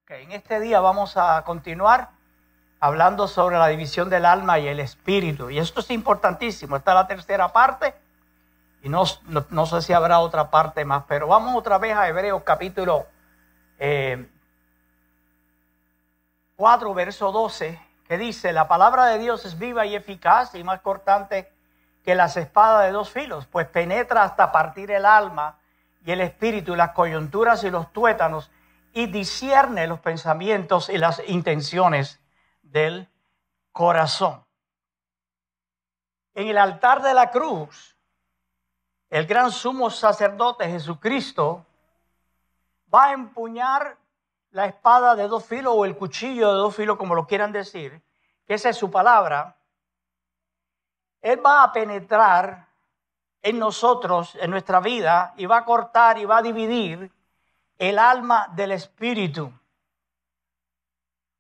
En este día vamos a continuar hablando sobre la división del alma y el espíritu. Y esto es importantísimo. Esta es la tercera parte. Y no sé si habrá otra parte más. Pero vamos otra vez a Hebreos capítulo 4, verso 12. Que dice: la palabra de Dios es viva y eficaz y más cortante que las espadas de dos filos. Pues penetra hasta partir el alma y el espíritu y las coyunturas y los tuétanos, y discierne los pensamientos y las intenciones del corazón. En el altar de la cruz, el gran sumo sacerdote Jesucristo va a empuñar la espada de dos filos o el cuchillo de dos filos, como lo quieran decir, que esa es su palabra. Él va a penetrar en nosotros, en nuestra vida, y va a cortar y va a dividir el alma del espíritu.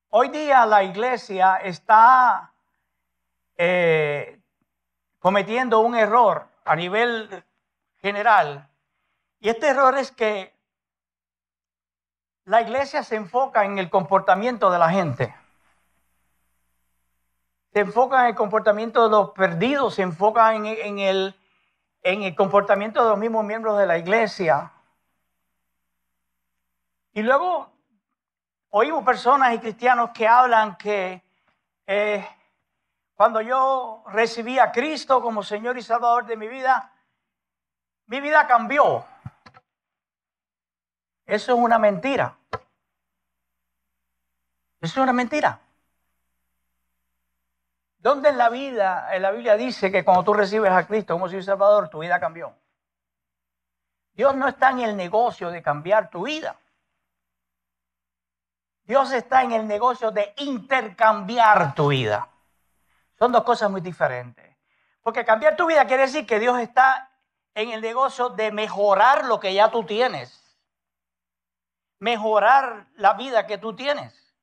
Hoy día la iglesia está cometiendo un error a nivel general. Y este error es que la iglesia se enfoca en el comportamiento de la gente. Se enfoca en el comportamiento de los perdidos, se enfoca en el comportamiento de los mismos miembros de la iglesia. Y luego oímos personas y cristianos que hablan que cuando yo recibí a Cristo como Señor y Salvador de mi vida cambió. Eso es una mentira. Eso es una mentira. ¿Dónde en la Biblia dice que cuando tú recibes a Cristo como Señor y Salvador, tu vida cambió? Dios no está en el negocio de cambiar tu vida. Dios está en el negocio de intercambiar tu vida. Son dos cosas muy diferentes. Porque cambiar tu vida quiere decir que Dios está en el negocio de mejorar lo que ya tú tienes. Mejorar la vida que tú tienes.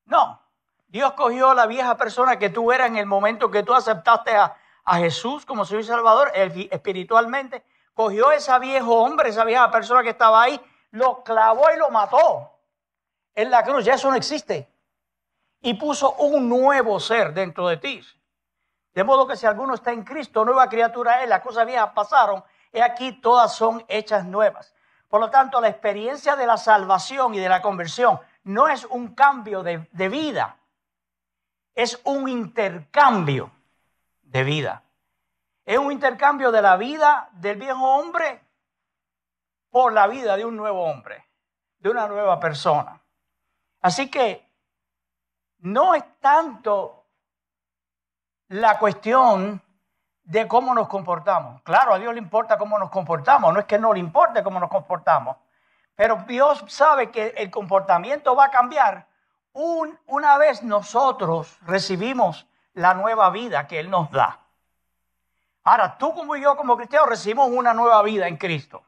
No. Dios cogió a la vieja persona que tú eras en el momento que tú aceptaste a Jesús como Señor y Salvador, espiritualmente. Cogió a ese viejo hombre, esa vieja persona que estaba ahí, lo clavó y lo mató en la cruz. Ya eso no existe. Y puso un nuevo ser dentro de ti. De modo que si alguno está en Cristo, nueva criatura es, las cosas viejas pasaron, y aquí todas son hechas nuevas. Por lo tanto, la experiencia de la salvación y de la conversión no es un cambio de vida, es un intercambio de vida. Es un intercambio de la vida del viejo hombre por la vida de un nuevo hombre, de una nueva persona. Así que no es tanto la cuestión de cómo nos comportamos. Claro, a Dios le importa cómo nos comportamos, no es que no le importe cómo nos comportamos, pero Dios sabe que el comportamiento va a cambiar una vez nosotros recibimos la nueva vida que Él nos da. Ahora, tú como yo como cristiano recibimos una nueva vida en Cristo.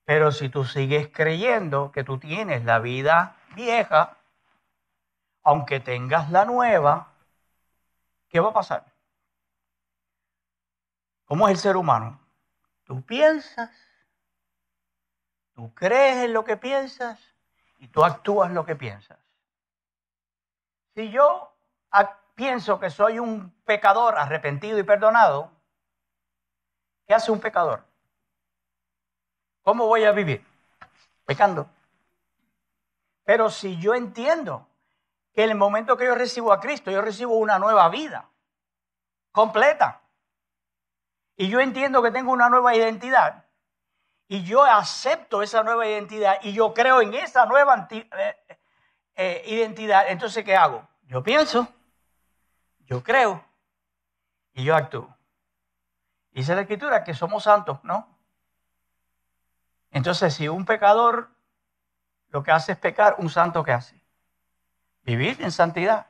Pero si tú sigues creyendo que tú tienes la vida vieja, aunque tengas la nueva, ¿qué va a pasar? ¿Cómo es el ser humano? Tú piensas, tú crees en lo que piensas y tú actúas lo que piensas. Si yo pienso que soy un pecador arrepentido y perdonado, ¿qué hace un pecador? ¿Cómo voy a vivir? Pecando. Pero si yo entiendo que en el momento que yo recibo a Cristo, yo recibo una nueva vida completa. Y yo entiendo que tengo una nueva identidad. Y yo acepto esa nueva identidad. Y yo creo en esa nueva identidad. Entonces, ¿qué hago? Yo pienso, yo creo y yo actúo. Dice la Escritura que somos santos, ¿no? Entonces, si un pecador lo que hace es pecar, un santo ¿qué hace? Vivir en santidad.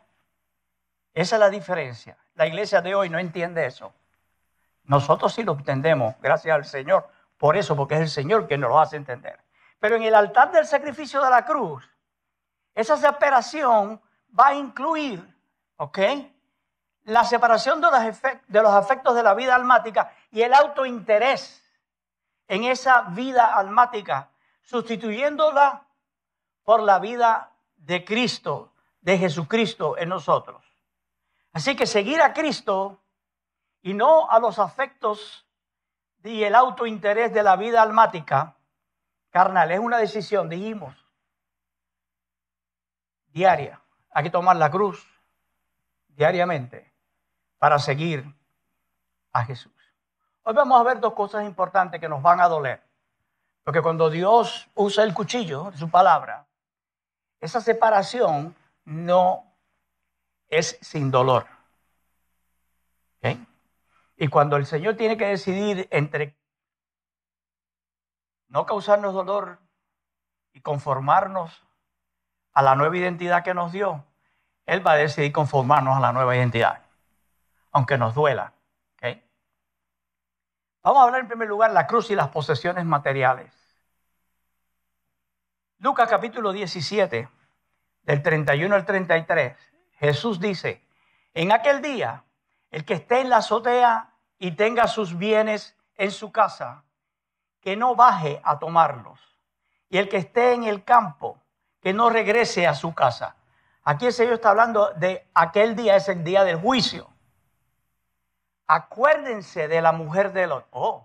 Esa es la diferencia. La iglesia de hoy no entiende eso. Nosotros sí lo entendemos, gracias al Señor. Por eso, porque es el Señor quien nos lo hace entender. Pero en el altar del sacrificio de la cruz, esa separación va a incluir, ¿ok?, la separación de los afectos de la vida almática y el autointerés en esa vida almática, sustituyéndola por la vida de Cristo, de Jesucristo en nosotros. Así que seguir a Cristo y no a los afectos y el autointerés de la vida almática, carnal, es una decisión, dijimos, diaria. Hay que tomar la cruz diariamente para seguir a Jesús. Hoy vamos a ver dos cosas importantes que nos van a doler. Porque cuando Dios usa el cuchillo, su palabra, esa separación no es sin dolor. ¿Okay? Y cuando el Señor tiene que decidir entre no causarnos dolor y conformarnos a la nueva identidad que nos dio, Él va a decidir conformarnos a la nueva identidad, aunque nos duela. ¿Okay? Vamos a hablar en primer lugar de la cruz y las posesiones materiales. Lucas capítulo 17, del 31 al 33, Jesús dice, en aquel día, el que esté en la azotea y tenga sus bienes en su casa, que no baje a tomarlos. Y el que esté en el campo, que no regrese a su casa. Aquí el Señor está hablando de aquel día, es el día del juicio. Acuérdense de la mujer de Lot. Oh.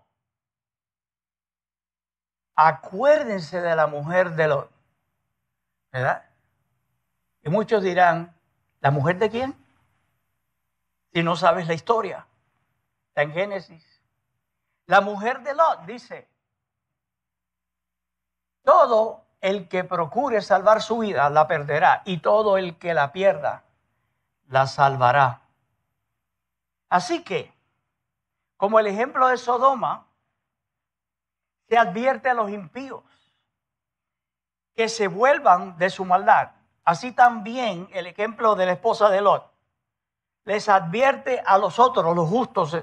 Acuérdense de la mujer de Lot. ¿Verdad? Y muchos dirán, ¿la mujer de quién? Si no sabes la historia. Está en Génesis. La mujer de Lot dice, todo el que procure salvar su vida la perderá, y todo el que la pierda la salvará. Así que, como el ejemplo de Sodoma, se advierte a los impíos que se vuelvan de su maldad. Así también el ejemplo de la esposa de Lot les advierte a los otros, los justos,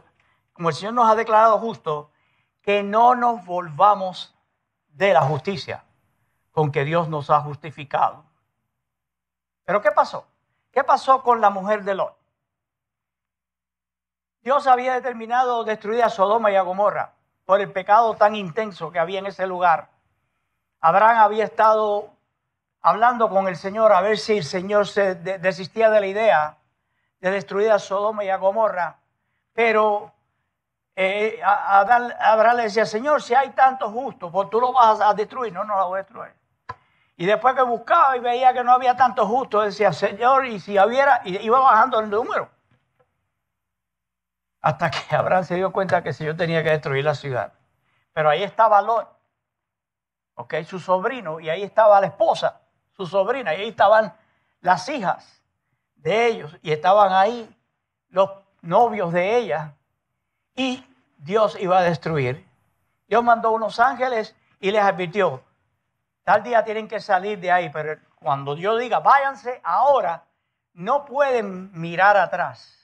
como el Señor nos ha declarado justos, que no nos volvamos de la justicia con que Dios nos ha justificado. ¿Pero qué pasó? ¿Qué pasó con la mujer de Lot? Dios había determinado destruir a Sodoma y a Gomorra por el pecado tan intenso que había en ese lugar. Abraham había estado hablando con el Señor a ver si el Señor se desistía de la idea de destruir a Sodoma y a Gomorra. Pero Abraham le decía, Señor, si hay tantos justos, pues tú lo vas a destruir. No, no lo voy a destruir. Y después que buscaba y veía que no había tantos justos, decía, Señor, y si hubiera, y iba bajando el número. Hasta que Abraham se dio cuenta que el Señor tenía que destruir la ciudad. Pero ahí estaba Lot, ¿okay? Su sobrino, y ahí estaba la esposa, su sobrina, y ahí estaban las hijas de ellos, y estaban ahí los novios de ella, y Dios iba a destruir. Dios mandó unos ángeles y les advirtió, tal día tienen que salir de ahí, pero cuando Dios diga, váyanse ahora, no pueden mirar atrás.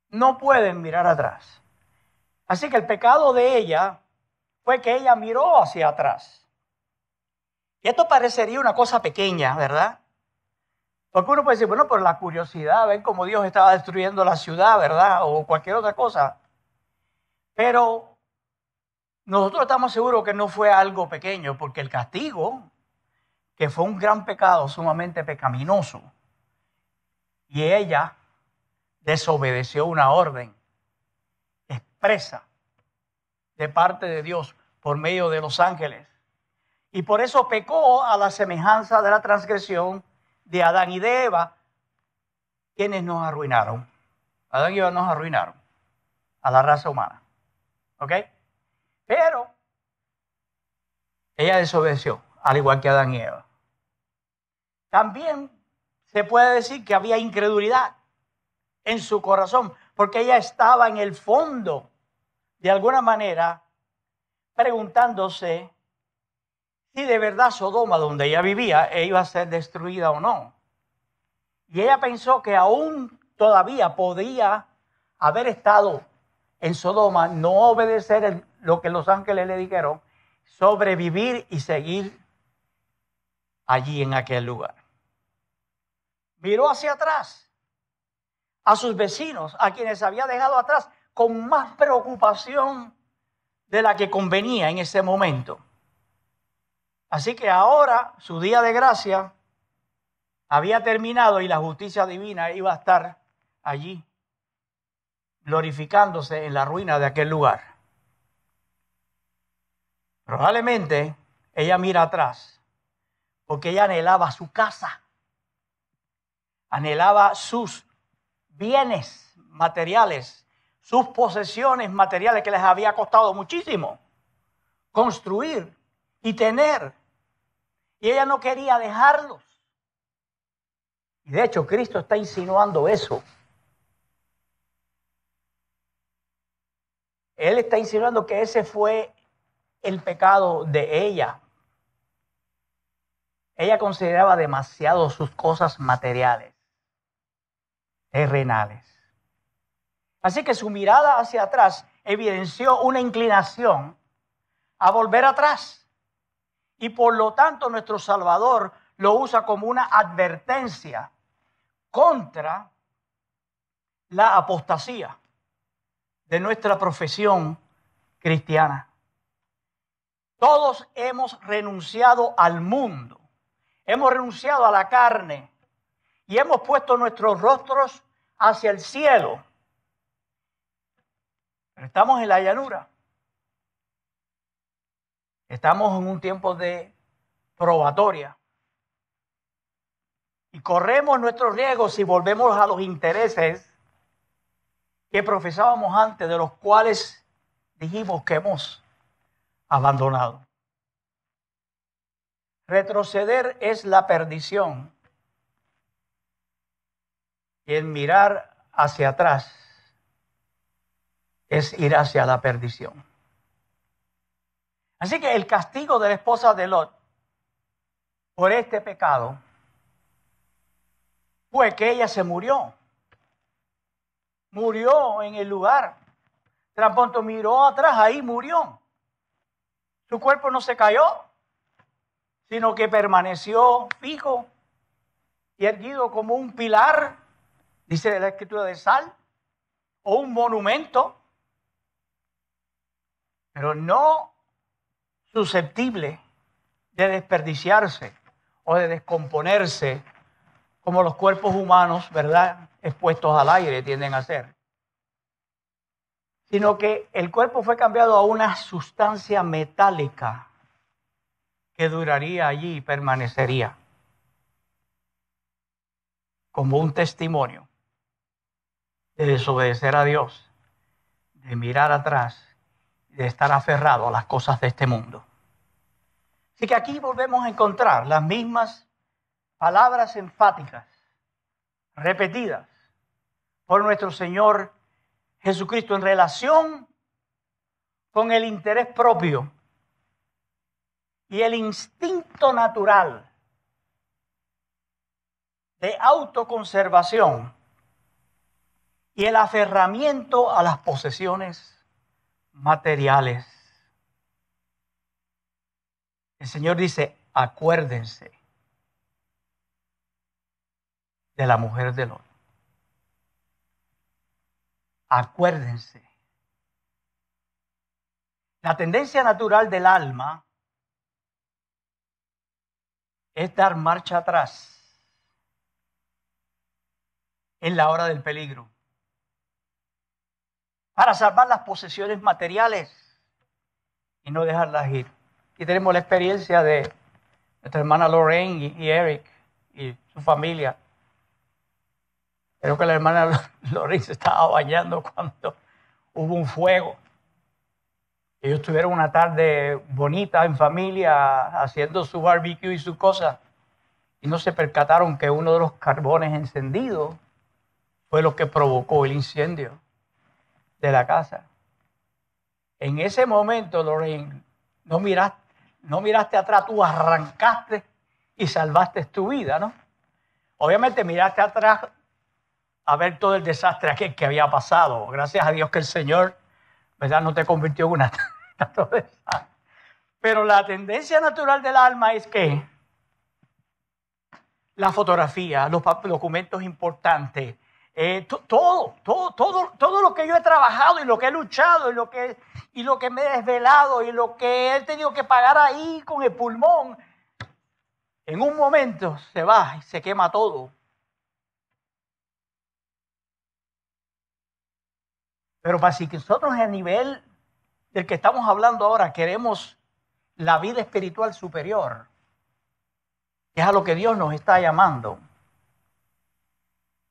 No pueden mirar atrás. Así que el pecado de ella fue que ella miró hacia atrás. Y esto parecería una cosa pequeña, ¿verdad? Porque uno puede decir, bueno, por la curiosidad, ven cómo Dios estaba destruyendo la ciudad, ¿verdad? O cualquier otra cosa. Pero nosotros estamos seguros que no fue algo pequeño, porque el castigo, que fue un gran pecado sumamente pecaminoso, y ella desobedeció una orden expresa de parte de Dios por medio de los ángeles. Y por eso pecó a la semejanza de la transgresión de Adán y de Eva, quienes nos arruinaron. Adán y Eva nos arruinaron a la raza humana. ¿Ok? Pero ella desobedeció, al igual que Adán y Eva. También se puede decir que había incredulidad en su corazón, porque ella estaba en el fondo, de alguna manera, preguntándose si de verdad Sodoma, donde ella vivía, iba a ser destruida o no. Y ella pensó que aún todavía podía haber estado en Sodoma, no obedecer lo que los ángeles le dijeron, sobrevivir y seguir allí en aquel lugar. Miró hacia atrás a sus vecinos, a quienes había dejado atrás, con más preocupación de la que convenía en ese momento. Así que ahora su día de gracia había terminado y la justicia divina iba a estar allí, glorificándose en la ruina de aquel lugar. Probablemente ella mira atrás, porque ella anhelaba su casa, anhelaba sus bienes materiales, sus posesiones materiales que les había costado muchísimo construir y tener. Y ella no quería dejarlos. Y de hecho, Cristo está insinuando eso. Él está insinuando que ese fue el pecado de ella. Ella consideraba demasiado sus cosas materiales, terrenales. Así que su mirada hacia atrás evidenció una inclinación a volver atrás. Y por lo tanto, nuestro Salvador lo usa como una advertencia contra la apostasía de nuestra profesión cristiana. Todos hemos renunciado al mundo, hemos renunciado a la carne y hemos puesto nuestros rostros hacia el cielo. Pero estamos en la llanura. Estamos en un tiempo de probatoria. Y corremos nuestros riesgos si volvemos a los intereses que profesábamos antes, de los cuales dijimos que hemos abandonado. Retroceder es la perdición. Y el mirar hacia atrás es ir hacia la perdición. Así que el castigo de la esposa de Lot por este pecado fue que ella se murió. Murió en el lugar. Tan pronto miró atrás, ahí murió. Su cuerpo no se cayó, sino que permaneció fijo y erguido como un pilar, dice la Escritura, de sal, o un monumento, pero no susceptible de desperdiciarse o de descomponerse como los cuerpos humanos, ¿verdad?, expuestos al aire tienden a ser. Sino que el cuerpo fue cambiado a una sustancia metálica que duraría allí y permanecería como un testimonio de desobedecer a Dios, de mirar atrás, de estar aferrado a las cosas de este mundo. Así que aquí volvemos a encontrar las mismas palabras enfáticas, repetidas por nuestro Señor Jesucristo en relación con el interés propio y el instinto natural de autoconservación y el aferramiento a las posesiones materiales. El Señor dice, acuérdense de la mujer de Lot. Acuérdense. La tendencia natural del alma es dar marcha atrás en la hora del peligro para salvar las posesiones materiales y no dejarlas ir. Aquí tenemos la experiencia de nuestra hermana Lorraine y Eric y su familia. Creo que la hermana Lorraine se estaba bañando cuando hubo un fuego. Ellos tuvieron una tarde bonita en familia haciendo su barbecue y su cosa y no se percataron que uno de los carbones encendidos fue lo que provocó el incendio de la casa. En ese momento, Lorraine, no miraste atrás, tú arrancaste y salvaste tu vida, ¿no? Obviamente miraste atrás a ver todo el desastre aquel que había pasado. Gracias a Dios que el Señor, ¿verdad?, no te convirtió en una desastre. Pero la tendencia natural del alma es que la fotografía, los documentos importantes, todo lo que yo he trabajado y lo que he luchado y lo que me he desvelado y lo que he tenido que pagar ahí con el pulmón, en un momento se va y se quema todo. Pero para si nosotros a nivel del que estamos hablando ahora queremos la vida espiritual superior, que es a lo que Dios nos está llamando,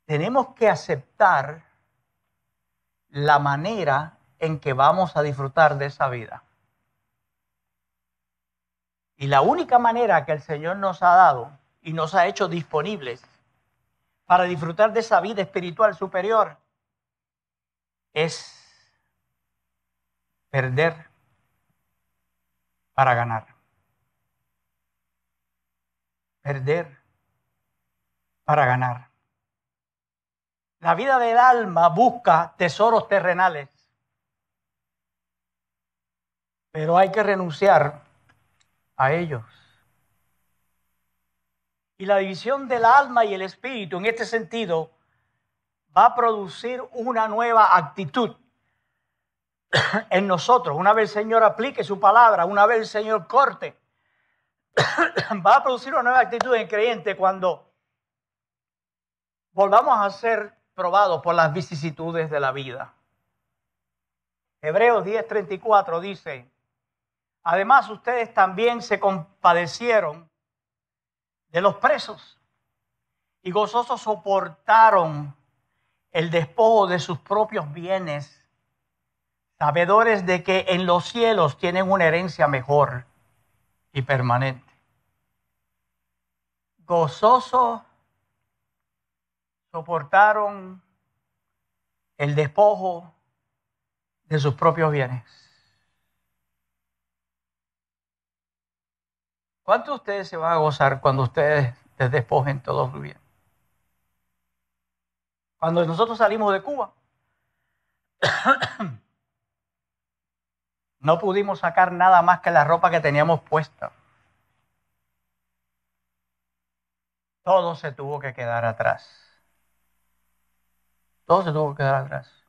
tenemos que aceptar la manera en que vamos a disfrutar de esa vida. Y la única manera que el Señor nos ha dado y nos ha hecho disponibles para disfrutar de esa vida espiritual superior es perder para ganar. Perder para ganar. La vida del alma busca tesoros terrenales, pero hay que renunciar a ellos. Y la división del alma y el espíritu en este sentido va a producir una nueva actitud en nosotros. Una vez el Señor aplique su palabra, una vez el Señor corte, va a producir una nueva actitud en el creyente cuando volvamos a ser probados por las vicisitudes de la vida. Hebreos 10:34 dice: además ustedes también se compadecieron de los presos y gozosos soportaron el despojo de sus propios bienes, sabedores de que en los cielos tienen una herencia mejor y permanente. Gozosos soportaron el despojo de sus propios bienes. ¿Cuántos de ustedes se van a gozar cuando ustedes les despojen todo su bien? Cuando nosotros salimos de Cuba, no pudimos sacar nada más que la ropa que teníamos puesta. Todo se tuvo que quedar atrás. Todo se tuvo que quedar atrás.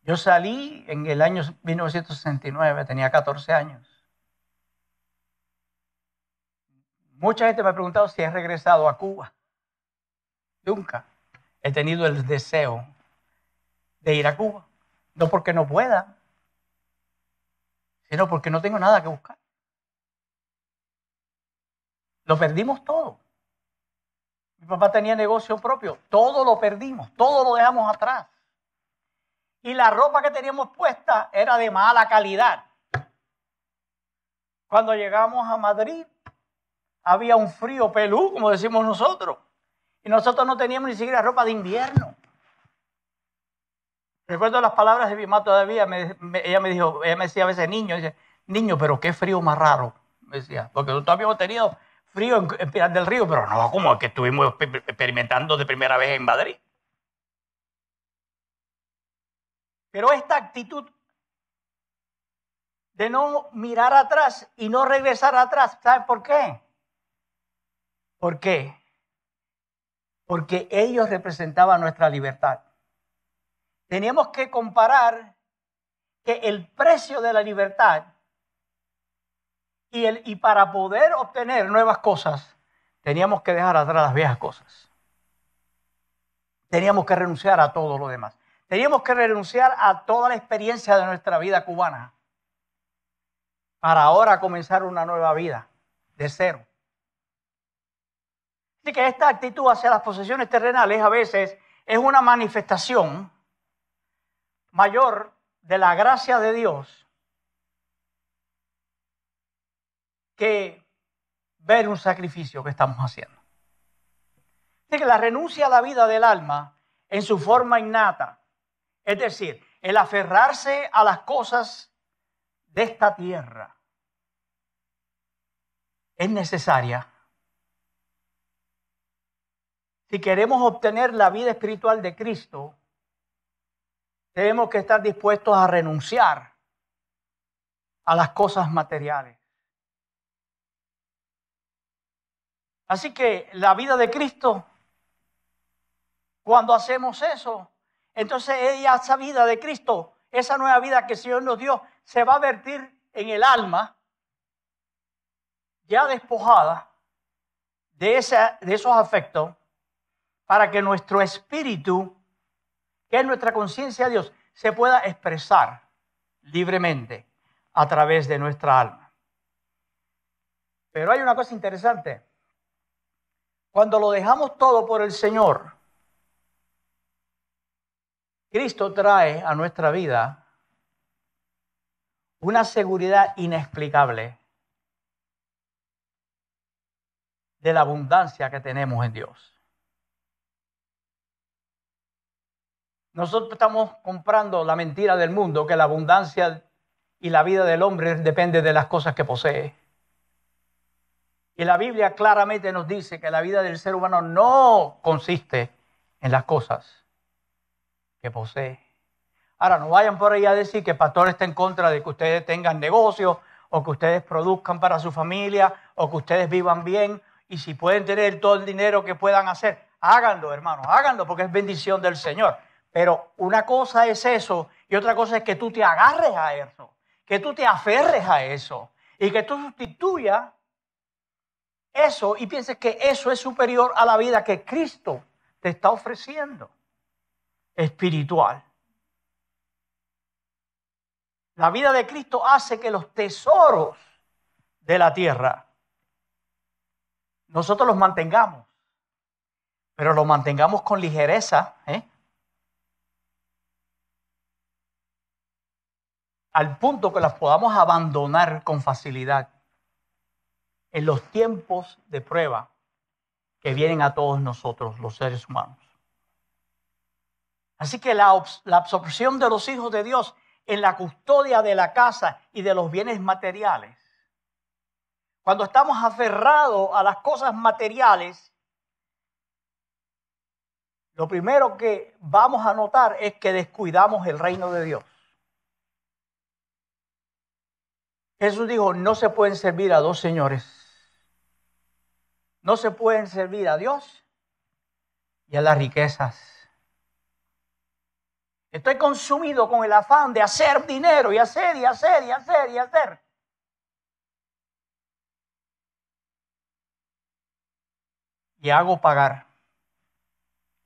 Yo salí en el año 1969, tenía 14 años. Mucha gente me ha preguntado si he regresado a Cuba. Nunca he tenido el deseo de ir a Cuba. No porque no pueda, sino porque no tengo nada que buscar. Lo perdimos todo. Mi papá tenía negocio propio. Todo lo perdimos, todo lo dejamos atrás. Y la ropa que teníamos puesta era de mala calidad. Cuando llegamos a Madrid, había un frío pelú, como decimos nosotros. Y nosotros no teníamos ni siquiera ropa de invierno. Recuerdo las palabras de mi mamá todavía. Ella me decía a veces, niño, pero qué frío más raro. Me decía, porque nosotros habíamos tenido frío en Pinar del Río, pero no como que estuvimos experimentando de primera vez en Madrid. Pero esta actitud de no mirar atrás y no regresar atrás, ¿saben por qué? ¿Por qué? Porque ellos representaban nuestra libertad. Teníamos que comparar que el precio de la libertad y para poder obtener nuevas cosas, teníamos que dejar atrás las viejas cosas. Teníamos que renunciar a todo lo demás. Teníamos que renunciar a toda la experiencia de nuestra vida cubana para ahora comenzar una nueva vida de cero. Así que esta actitud hacia las posesiones terrenales a veces es una manifestación mayor de la gracia de Dios que ver un sacrificio que estamos haciendo. Así que la renuncia a la vida del alma en su forma innata, es decir, el aferrarse a las cosas de esta tierra, es necesaria si queremos obtener la vida espiritual de Cristo. Tenemos que estar dispuestos a renunciar a las cosas materiales. Así que la vida de Cristo, cuando hacemos eso, entonces esa vida de Cristo esa nueva vida que el Señor nos dio se va a vertir en el alma ya despojada de esos afectos, para que nuestro espíritu, que es nuestra conciencia de Dios, se pueda expresar libremente a través de nuestra alma. Pero hay una cosa interesante. Cuando lo dejamos todo por el Señor, Cristo trae a nuestra vida una seguridad inexplicable de la abundancia que tenemos en Dios. Nosotros estamos comprando la mentira del mundo, que la abundancia y la vida del hombre depende de las cosas que posee. Y la Biblia claramente nos dice que la vida del ser humano no consiste en las cosas que posee. Ahora, no vayan por ahí a decir que el pastor está en contra de que ustedes tengan negocios, o que ustedes produzcan para su familia, o que ustedes vivan bien, y si pueden tener todo el dinero que puedan hacer, háganlo, hermanos, háganlo, porque es bendición del Señor. Pero una cosa es eso, y otra cosa es que tú te agarres a eso, que tú te aferres a eso, y que tú sustituyas eso y pienses que eso es superior a la vida que Cristo te está ofreciendo, espiritual. La vida de Cristo hace que los tesoros de la tierra nosotros los mantengamos, pero los mantengamos con ligereza, al punto que las podamos abandonar con facilidad en los tiempos de prueba que vienen a todos nosotros, los seres humanos. Así que la absorción de los hijos de Dios en la custodia de la casa y de los bienes materiales. Cuando estamos aferrados a las cosas materiales, lo primero que vamos a notar es que descuidamos el reino de Dios. Jesús dijo, no se pueden servir a dos señores. No se pueden servir a Dios y a las riquezas. Estoy consumido con el afán de hacer dinero y hacer y hacer y hacer y hacer. Y hago pagar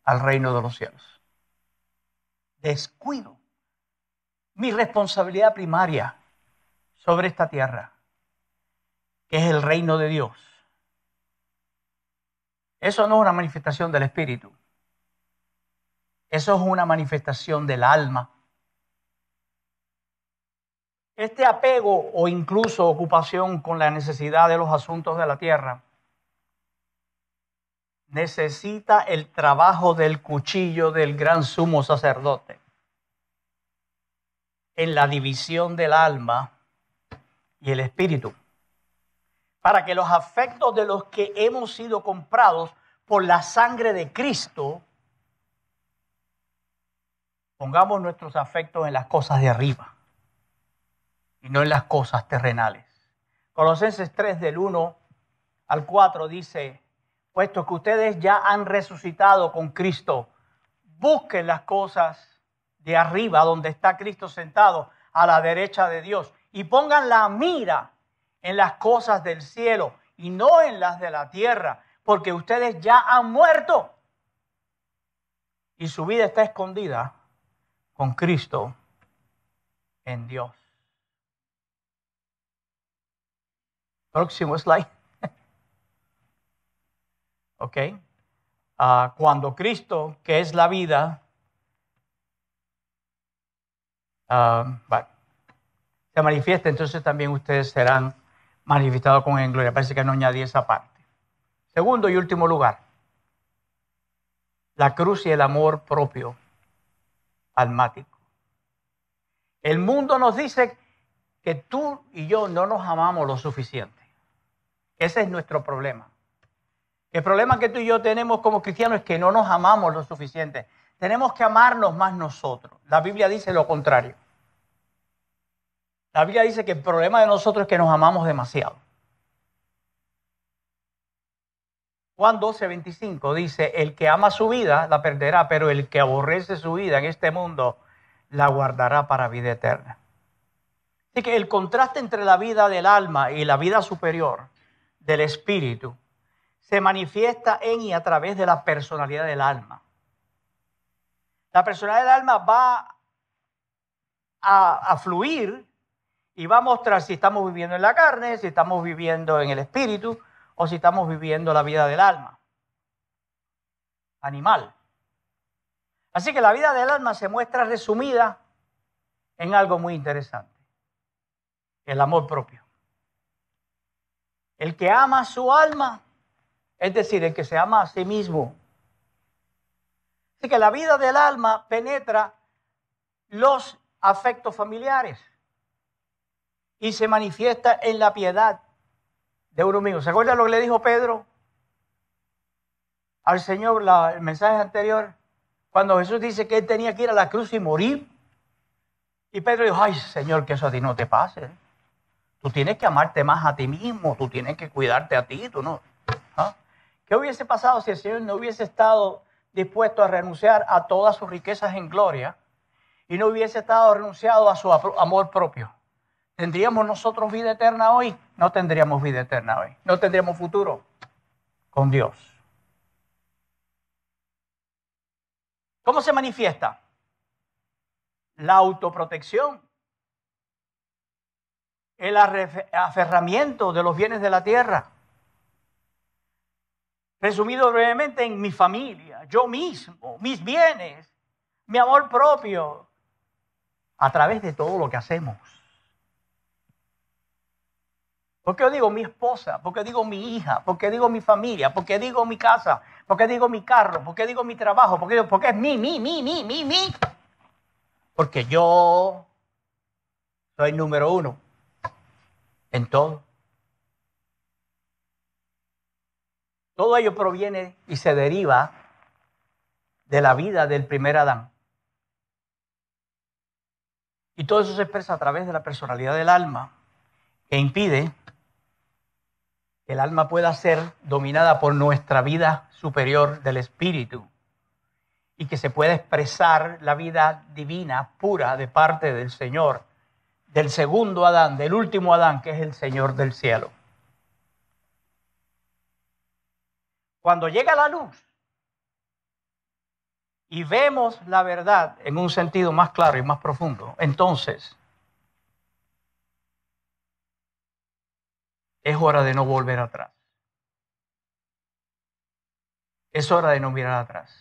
al reino de los cielos. Descuido mi responsabilidad primaria sobre esta tierra, que es el reino de Dios. Eso no es una manifestación del espíritu. Eso es una manifestación del alma. Este apego o incluso ocupación con la necesidad de los asuntos de la tierra necesita el trabajo del cuchillo del gran sumo sacerdote en la división del alma y el espíritu, para que los afectos de los que hemos sido comprados por la sangre de Cristo, pongamos nuestros afectos en las cosas de arriba y no en las cosas terrenales. Colosenses 3 del 1 al 4 dice, puesto que ustedes ya han resucitado con Cristo, busquen las cosas de arriba donde está Cristo sentado a la derecha de Dios y pongan la mira en las cosas del cielo y no en las de la tierra, porque ustedes ya han muerto y su vida está escondida con Cristo en Dios. Próximo slide. Ok. Cuando Cristo, que es la vida, se manifiesta, entonces también ustedes serán manifestados con él en gloria. Parece que no añadí esa parte. Segundo y último lugar, la cruz y el amor propio almático. El mundo nos dice que tú y yo no nos amamos lo suficiente. Ese es nuestro problema. El problema que tú y yo tenemos como cristianos es que no nos amamos lo suficiente. Tenemos que amarnos más nosotros. La Biblia dice lo contrario. La Biblia dice que el problema de nosotros es que nos amamos demasiado. Juan 12:25 dice, el que ama su vida la perderá, pero el que aborrece su vida en este mundo la guardará para vida eterna. Así que el contraste entre la vida del alma y la vida superior del espíritu se manifiesta en y a través de la personalidad del alma. La personalidad del alma va a fluir y va a mostrar si estamos viviendo en la carne, si estamos viviendo en el espíritu o si estamos viviendo la vida del alma animal. Así que la vida del alma se muestra resumida en algo muy interesante: el amor propio. El que ama su alma, es decir, el que se ama a sí mismo. Así que la vida del alma penetra los afectos familiares y se manifiesta en la piedad de uno mismo. ¿Se acuerdan lo que le dijo Pedro al Señor el mensaje anterior? Cuando Jesús dice que él tenía que ir a la cruz y morir. Y Pedro dijo: ay, Señor, que eso a ti no te pase. Tú tienes que amarte más a ti mismo, tú tienes que cuidarte a ti, tú no. ¿Ah? ¿Qué hubiese pasado si el Señor no hubiese estado dispuesto a renunciar a todas sus riquezas en gloria y no hubiese estado renunciado a su amor propio? ¿Tendríamos nosotros vida eterna hoy? No tendríamos vida eterna hoy. No tendríamos futuro con Dios. ¿Cómo se manifiesta? La autoprotección, el aferramiento de los bienes de la tierra. Resumido brevemente, en mi familia, yo mismo, mis bienes, mi amor propio, a través de todo lo que hacemos. ¿Por qué digo mi esposa? ¿Por qué digo mi hija? ¿Por qué digo mi familia? ¿Por qué digo mi casa? ¿Por qué digo mi carro? ¿Por qué digo mi trabajo? Porque es mi. Porque yo soy número uno en todo. Todo ello proviene y se deriva de la vida del primer Adán. Y todo eso se expresa a través de la personalidad del alma, que impide que el alma pueda ser dominada por nuestra vida superior del espíritu y que se pueda expresar la vida divina pura de parte del Señor, del segundo Adán, del último Adán, que es el Señor del cielo. Cuando llega la luz y vemos la verdad en un sentido más claro y más profundo, entonces es hora de no volver atrás. Es hora de no mirar atrás.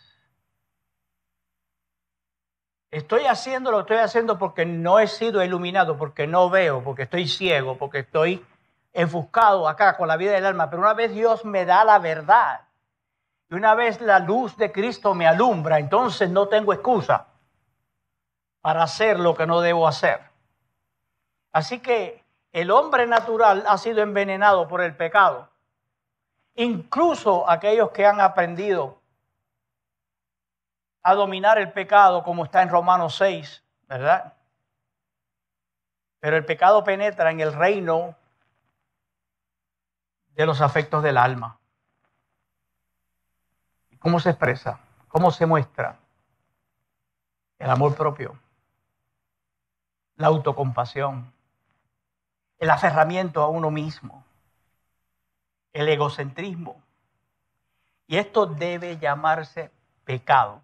Estoy haciendo lo que estoy haciendo porque no he sido iluminado, porque no veo, porque estoy ciego, porque estoy enfuscado acá con la vida del alma. Pero una vez Dios me da la verdad y una vez la luz de Cristo me alumbra, entonces no tengo excusa para hacer lo que no debo hacer. Así que el hombre natural ha sido envenenado por el pecado. Incluso aquellos que han aprendido a dominar el pecado, como está en Romanos 6, ¿verdad? Pero el pecado penetra en el reino de los afectos del alma. ¿Cómo se expresa? ¿Cómo se muestra? El amor propio, la autocompasión, el aferramiento a uno mismo, el egocentrismo. Y esto debe llamarse pecado,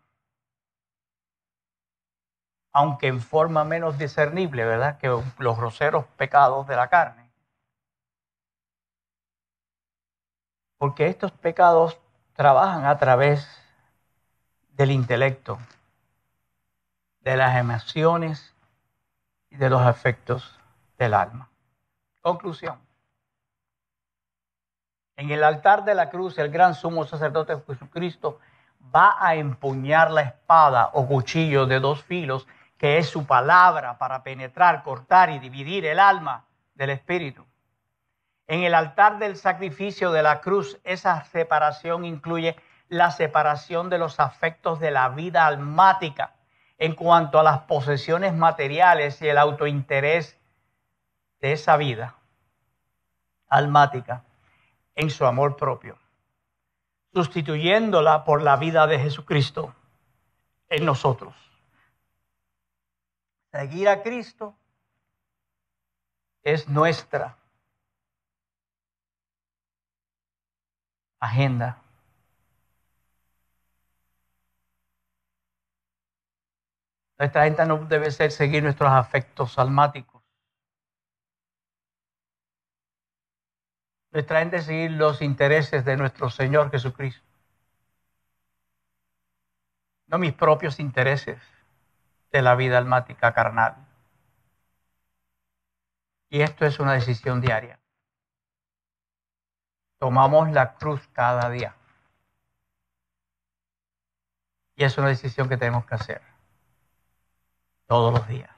aunque en forma menos discernible, ¿verdad?, que los groseros pecados de la carne. Porque estos pecados trabajan a través del intelecto, de las emociones y de los afectos del alma. Conclusión. En el altar de la cruz, el gran sumo sacerdote Jesucristo va a empuñar la espada o cuchillo de dos filos, que es su palabra, para penetrar, cortar y dividir el alma del espíritu. En el altar del sacrificio de la cruz, esa separación incluye la separación de los afectos de la vida almática en cuanto a las posesiones materiales y el autointerés de esa vida almática en su amor propio, sustituyéndola por la vida de Jesucristo en nosotros. Seguir a Cristo es nuestra agenda. Nuestra agenda no debe ser seguir nuestros afectos almáticos. Nuestra agenda es seguir los intereses de nuestro Señor Jesucristo. No mis propios intereses de la vida almática carnal. Y esto es una decisión diaria. Tomamos la cruz cada día. Y es una decisión que tenemos que hacer todos los días.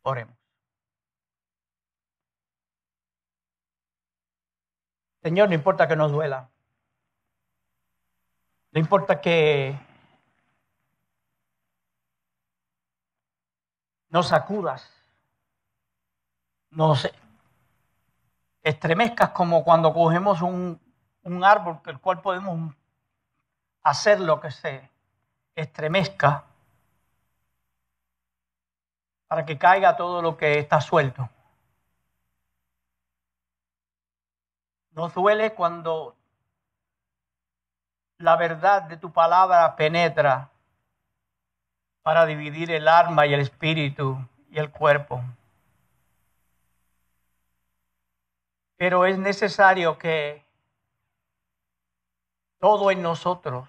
Oremos. Señor, no importa que nos duela. No importa que nos sacudas. Nos estremezcas como cuando cogemos un árbol, el cual podemos hacer lo que se estremezca para que caiga todo lo que está suelto. Nos duele cuando la verdad de tu palabra penetra para dividir el alma y el espíritu y el cuerpo. Pero es necesario que todo en nosotros,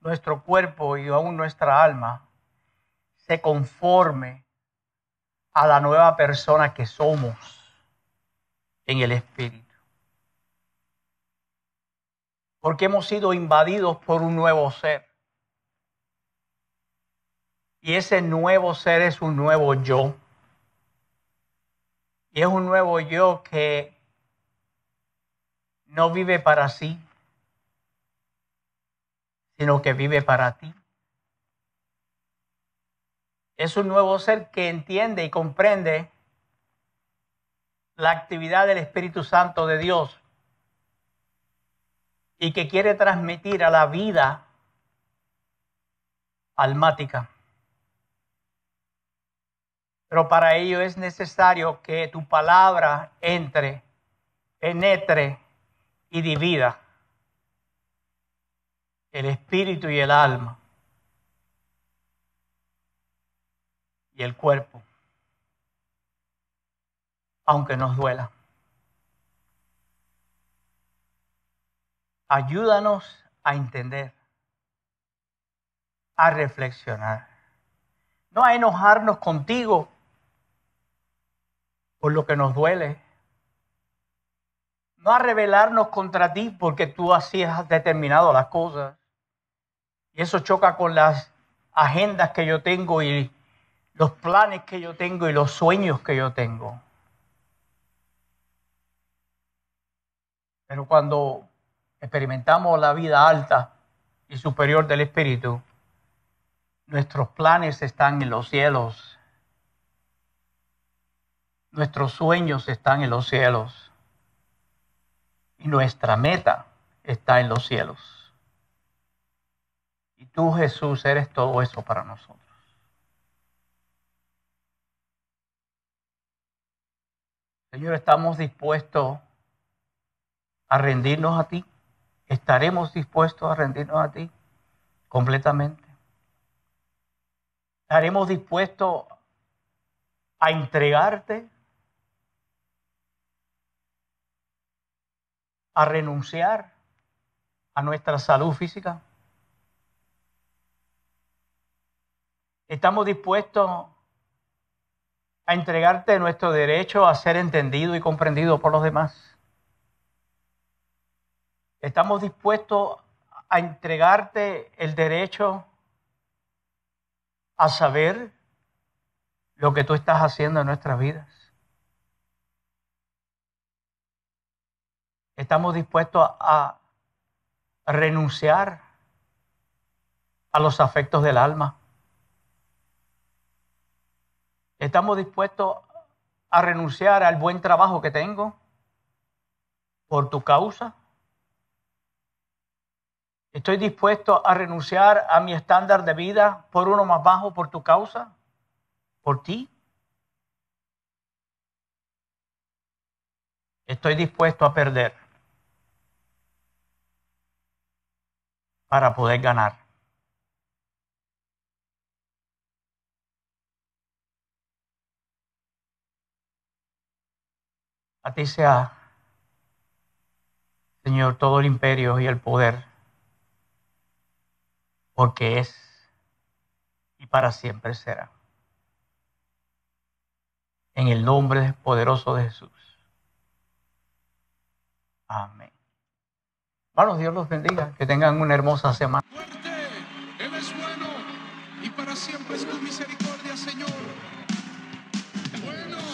nuestro cuerpo y aún nuestra alma, se conforme a la nueva persona que somos en el espíritu. Porque hemos sido invadidos por un nuevo ser. Y ese nuevo ser es un nuevo yo. Y es un nuevo yo que no vive para sí, sino que vive para ti. Es un nuevo ser que entiende y comprende la actividad del Espíritu Santo de Dios y que quiere transmitir a la vida almática. Pero para ello es necesario que tu palabra entre, penetre y divida el espíritu y el alma y el cuerpo, aunque nos duela. Ayúdanos a entender, a reflexionar, no a enojarnos contigo por lo que nos duele, no a rebelarnos contra ti porque tú así has determinado las cosas. Y eso choca con las agendas que yo tengo y los planes que yo tengo y los sueños que yo tengo. Pero cuando experimentamos la vida alta y superior del Espíritu, nuestros planes están en los cielos. Nuestros sueños están en los cielos. Y nuestra meta está en los cielos. Y tú, Jesús, eres todo eso para nosotros. Señor, estamos dispuestos a rendirnos a ti. Estaremos dispuestos a rendirnos a ti completamente. Estaremos dispuestos a entregarte, a renunciar a nuestra salud física. Estamos dispuestos a entregarte nuestro derecho a ser entendido y comprendido por los demás. Estamos dispuestos a entregarte el derecho a saber lo que tú estás haciendo en nuestras vidas. Estamos dispuestos a renunciar a los afectos del alma. Estamos dispuestos a renunciar al buen trabajo que tengo por tu causa. Estoy dispuesto a renunciar a mi estándar de vida por uno más bajo por tu causa. por ti. Estoy dispuesto a perder para poder ganar. A ti sea, Señor, todo el imperio y el poder, porque es y para siempre será. En el nombre poderoso de Jesús. Amén. Hermanos, Dios los bendiga. Que tengan una hermosa semana. Fuerte, Él es bueno y para siempre es tu misericordia, Señor. Bueno.